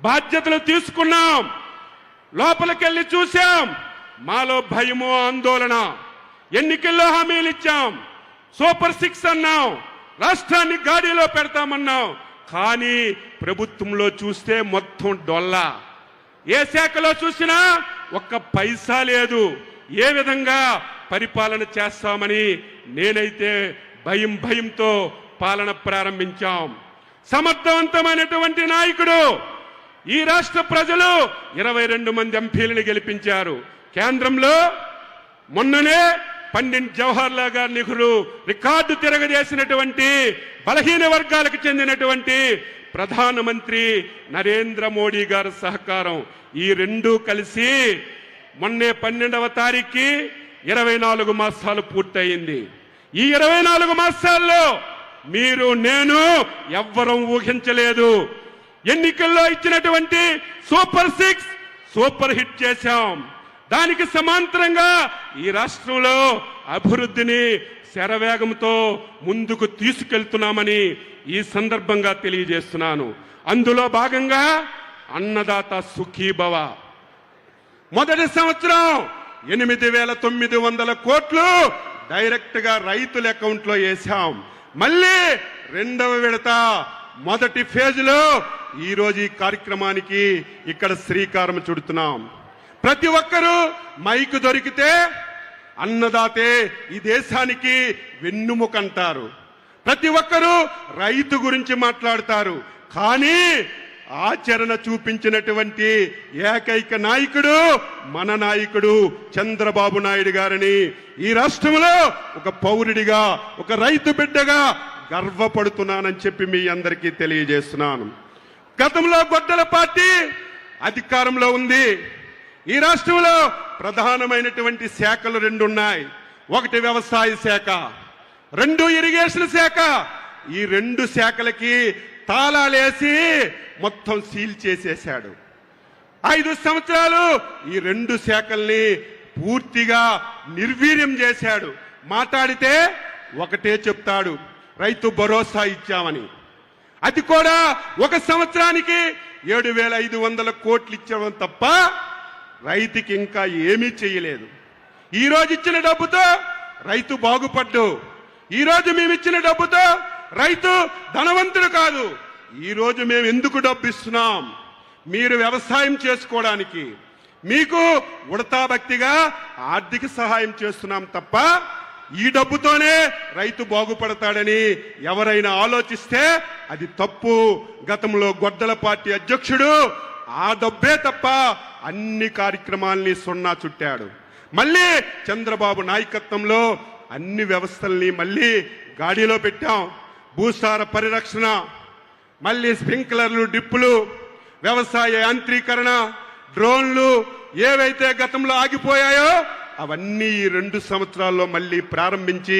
బాధ్యతలు తీసుకున్నాం, లోపలికెళ్ళి చూశాం. మాలో భయము, ఆందోళన. ఎన్నికల్లో హామీలు ఇచ్చాం, సూపర్ 6 అన్నాం, రాష్ట్రాన్ని గాడిలో పెడతామన్నాం. కానీ ప్రభుత్వంలో చూస్తే మొత్తం డొల్లా. ఏ శాఖలో చూసినా ఒక్క పైసా లేదు. ఏ విధంగా పరిపాలన చేస్తామని నేనైతే భయంతో పాలన ప్రారంభించాం. సమర్థవంతమైనటువంటి నాయకుడు. ఈ రాష్ట్ర ప్రజలు 22 మంది ఎంపీలను గెలిపించారు. కేంద్రంలో మొన్ననే పండిట్ జవహర్లాల్ నెహ్రూ రికార్డు తిరగజేసినటువంటి బలహీన వర్గాలకు చెందినటువంటి ప్రధానమంత్రి నరేంద్ర మోడీ గారి సహకారం. ఈ రెండూ కలిసి మొన్నే 12వ తారీఖుకి 24 మాసాలు పూర్తయింది. ఈ 24 మాసాల్లో మీరు, నేను ఎవ్వరం ఊహించలేదు. ఎన్నికల్లో ఇచ్చినటువంటి సూపర్ 6 సూపర్ హిట్ చేశాం. దానికి సమాంతరంగా ఈ రాష్ట్రంలో అభివృద్ధిని శరవేగంతో ముందుకు తీసుకెళ్తున్నామని ఈ సందర్భంగా తెలియజేస్తున్నాను. అందులో భాగంగా అన్నదాత సుఖీభవ మొదటి సంవత్సరం 8,900 కోట్లు డైరెక్ట్ గా రైతుల అకౌంట్లో వేశాం. మళ్ళీ రెండవ విడత మొదటి ఫేజ్లో ఈ రోజు ఈ కార్యక్రమానికి ఇక్కడ శ్రీకారం చుడుతున్నాం. ప్రతి ఒక్కరూ మైకు దొరికితే అన్నదాతే ఈ దేశానికి వెన్నుముక అంటారు. ప్రతి ఒక్కరూ రైతు గురించి మాట్లాడతారు. కానీ ఆచరణ చూపించినటువంటి ఏకైక నాయకుడు మన నాయకుడు చంద్రబాబు నాయుడు గారిని ఈ రాష్ట్రంలో ఒక పౌరుడిగా, ఒక రైతు బిడ్డగా గర్వపడుతున్నానని చెప్పి మీ అందరికీ తెలియజేస్తున్నాను. గతంలో గొడ్డల పార్టీ అధికారంలో ఉంది. ఈ రాష్ట్రంలో ప్రధానమైనటువంటి శాఖలు 2 ఉన్నాయి. ఒకటి వ్యవసాయ శాఖ, 2 ఇరిగేషన్ శాఖ. ఈ 2 శాఖలకి తాళాలేసి మొత్తం సీల్ చేసేశాడు. 5 సంవత్సరాలు ఈ 2 శాఖల్ని పూర్తిగా నిర్వీర్యం చేశాడు. మాట్లాడితే ఒకటే చెప్తాడు, రైతు భరోసా ఇచ్చామని. అది కూడా 1 సంవత్సరానికి 7,500 కోట్లు ఇచ్చామని తప్ప రైతుకి ఇంకా ఏమీ చేయలేదు. ఈ రోజు ఇచ్చిన డబ్బుతో రైతు బాగుపడ్డు. ఈ రోజు మేము ఇచ్చిన డబ్బుతో రైతు ధనవంతుడు కాదు. ఈ రోజు మేము ఎందుకు డబ్బు ఇస్తున్నాం? మీరు వ్యవసాయం చేసుకోవడానికి, మీకు ఉడతా భక్తిగా ఆర్థిక సహాయం చేస్తున్నాం తప్ప ఈ డబ్బుతోనే రైతు బాగుపడతాడని ఎవరైనా ఆలోచిస్తే అది తప్పు. గతంలో గొడ్డల పార్టీ అధ్యక్షుడు ఆ డబ్బే తప్ప అన్ని కార్యక్రమాల్ని సున్నా చుట్టాడు. మళ్ళీ చంద్రబాబు నాయకత్వంలో అన్ని వ్యవస్థల్ని మళ్ళీ గాడిలో పెట్టాం. భూసార పరిరక్షణ, మళ్ళీ స్ప్రింక్లర్లు, డ్రిప్పులు, వ్యవసాయ యాంత్రీకరణ, డ్రోన్లు ఏవైతే గతంలో ఆగిపోయాయో అవన్నీ ఈ 2 సంవత్సరాల్లో మళ్ళీ ప్రారంభించి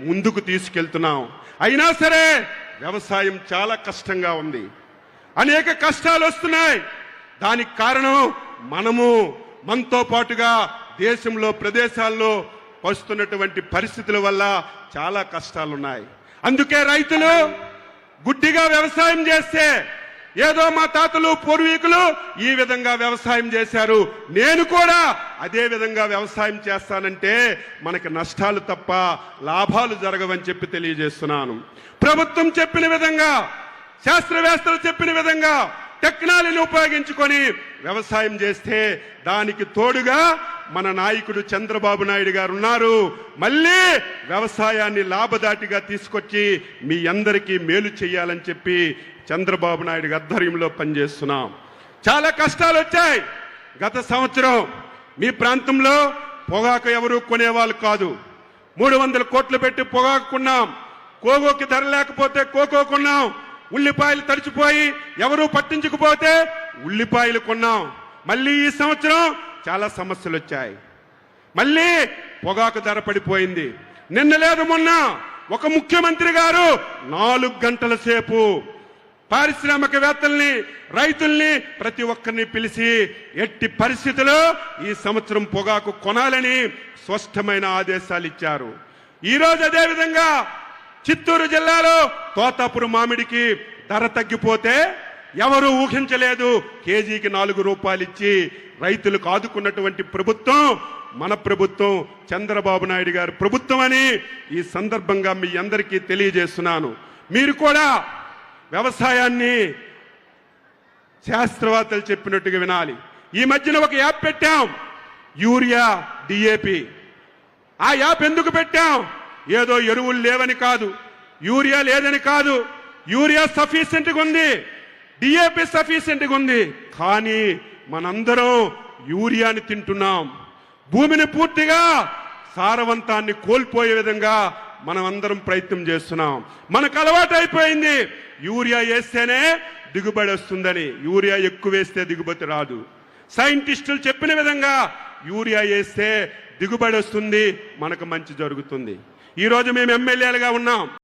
ముందుకు తీసుకెళ్తున్నాం. అయినా సరే వ్యవసాయం చాలా కష్టంగా ఉంది. అనేక కష్టాలు వస్తున్నాయి. దానికి కారణం మనతో పాటుగా దేశంలో ప్రదేశాల్లో వస్తున్నటువంటి పరిస్థితుల వల్ల చాలా కష్టాలున్నాయి. అందుకే రైతులు గుడ్డిగా వ్యవసాయం చేస్తే, ఏదో మా తాతలు పూర్వీకులు ఈ విధంగా వ్యవసాయం చేశారు, నేను కూడా అదే విధంగా వ్యవసాయం చేస్తానంటే మనకి నష్టాలు తప్ప లాభాలు జరగవని చెప్పి తెలియజేస్తున్నాను. ప్రభుత్వం చెప్పిన విధంగా, శాస్త్రవేత్తలు చెప్పిన విధంగా టెక్నాలజీని ఉపయోగించుకొని వ్యవసాయం చేస్తే దానికి తోడుగా మన నాయకుడు చంద్రబాబు నాయుడు గారు ఉన్నారు. మళ్ళీ వ్యవసాయాన్ని లాభదాటిగా తీసుకొచ్చి మీ అందరికీ మేలు చేయాలని చెప్పి చంద్రబాబు నాయుడు ఆధ్వర్యంలో పనిచేస్తున్నాం. చాలా కష్టాలు వచ్చాయి. గత సంవత్సరం మీ ప్రాంతంలో పొగాకు ఎవరు కొనేవాళ్ళు కాదు. 300 కోట్లు పెట్టి పొగాకు కొన్నాం. కోకోకి ధర లేకపోతే కోకో కొన్నాం. ఉల్లిపాయలు తడిచిపోయి ఎవరూ పట్టించుకుపోతే ఉల్లిపాయలు కొన్నాం. మళ్ళీ ఈ సంవత్సరం చాలా సమస్యలు వచ్చాయి. మళ్ళీ పొగాకు ధర పడిపోయింది. నిన్న లేదు మొన్న ఒక ముఖ్యమంత్రి గారు 4 గంటల సేపు పారిశ్రామికవేత్తల్ని, రైతుల్ని ప్రతి ఒక్కరిని పిలిచి ఎట్టి పరిస్థితుల్లో ఈ సంవత్సరం పొగాకు కొనాలని స్పష్టమైన ఆదేశాలు ఇచ్చారు. ఈ రోజు అదే విధంగా చిత్తూరు జిల్లాలో తోతాపురం మామిడికి ధర తగ్గిపోతే ఎవరు ఊహించలేదు. కేజీకి 4 రూపాయలు ఇచ్చి రైతులకు ఆదుకున్నటువంటి ప్రభుత్వం మన ప్రభుత్వం, చంద్రబాబు నాయుడు గారి ప్రభుత్వం అని ఈ సందర్భంగా మీ అందరికీ తెలియజేస్తున్నాను. మీరు కూడా వ్యవసాయాన్ని శాస్త్రవేత్తలు చెప్పినట్టుగా వినాలి. ఈ మధ్యన ఒక యాప్ పెట్టాం, యూరియా డిఏపి. ఆ యాప్ ఎందుకు పెట్టాం? ఏదో ఎరువులు లేవని కాదు, యూరియా లేదని కాదు. యూరియా సఫిషియెంట్గా ఉంది, డిఏపి సఫిషియెంట్గా ఉంది. కానీ మనందరం యూరియాని తింటున్నాం. భూమిని పూర్తిగా సారవంతాన్ని కోల్పోయే విధంగా మనం అందరం ప్రయత్నం చేస్తున్నాం. మనకు అలవాటు అయిపోయింది యూరియా వేస్తేనే దిగుబడి వస్తుందని. యూరియా ఎక్కువ వేస్తే దిగుబడి రాదు. సైంటిస్టులు చెప్పిన విధంగా యూరియా వేస్తే దిగుబడి వస్తుంది, మనకు మంచి జరుగుతుంది. ఈరోజు మేము ఎమ్మెల్యేలుగా ఉన్నాం.